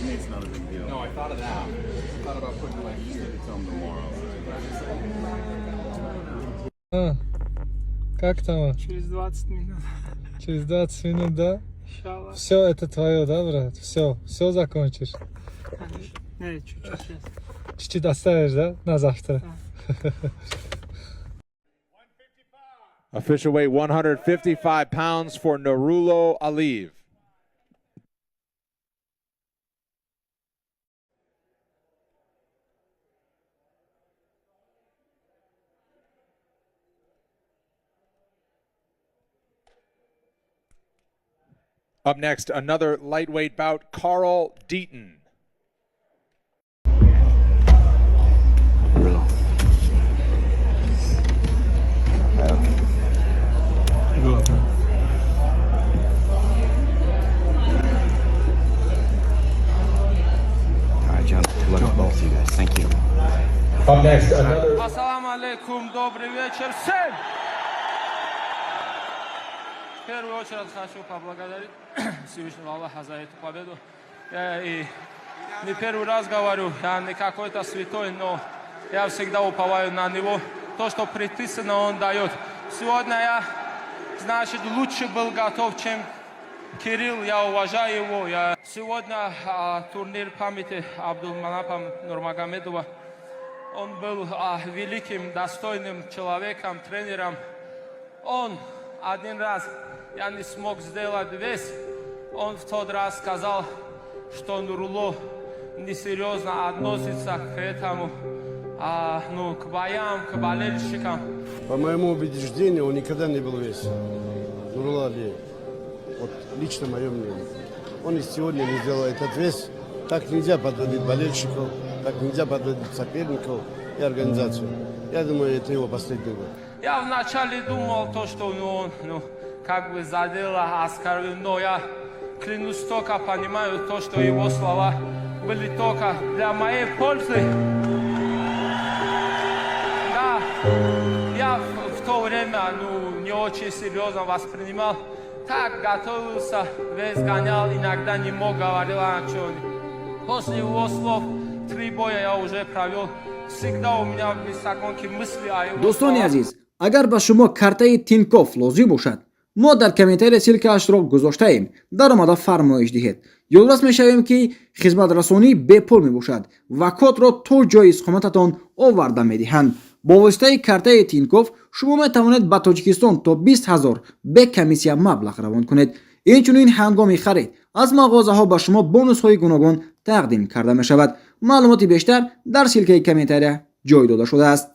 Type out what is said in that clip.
me, it's not a big deal. No, I thought of that. I thought about putting it like Just need to tell them tomorrow. Как там? Через 20 минут. Через 20 минут, да? Иншаллах. Все, это твое, да, брат? Все закончишь. Конечно. Не, чуть-чуть сейчас. Чуть-чуть оставишь, да? На завтра. Official weight 155 pounds for Nurullo Aliyev. Up next, another lightweight bout, Carl Deaton. All right, John. Good luck to both of you guys. Thank you. Up next, another. Ассаламу алейкум, добрый вечер всем! В первую очередь хочу поблагодарить Всевышнего Аллаха за эту победу. И не первый раз говорю, я не какой-то святой, но я всегда уповаю на него. То, что предписано, он дает. Сегодня я, значит, лучше был готов, чем Кирилл, я уважаю его. Сегодня турнир памяти Абдулманапа Нурмагомедова. Он был великим, достойным человеком, тренером. Он один раз, я не смог сделать вес, он в тот раз сказал, что Нурулло несерьезно относится к этому, к боям, к болельщикам. По моему убеждению, он никогда не был весь. Нурулло Алиев. Вот лично мое мнение. Он и сегодня не сделал этот вес. Так нельзя подводить болельщиков, так нельзя подводить соперников и организацию. Я думаю, это его последний год. Я вначале думал, что он как бы задело, оскорбил, но я клянусь только понимаю то, что его слова были только для моей пользы. Да, я в то время не очень серьезно воспринимал. Так готовился, весь гонял, иногда не мог говорить о чем. После его слов 3 боя я уже провел. Всегда у меня в високонке мысли о его دوستان عزیز، اگر به شما کارت تینکوف لازم باشد ما در کامنت سیلکش را گذاشته ایم، در آمده فرمایش دهید. یادداشت می‌شویم که خدمت رسانی به پول میباشد و کد را تا جای اقامتتان آورده میدهند. با واسطه کارت تینکوف شما میتوانید به تاجیکستان تا 20,000 به کمیسیون مبلغ روان کنید. اینچنین هنگام خرید از مغازه ها به شما بونوس های گوناگون تقدیم کرده می شود. معلومات بیشتر در سیلک کامنت جای داده شده است.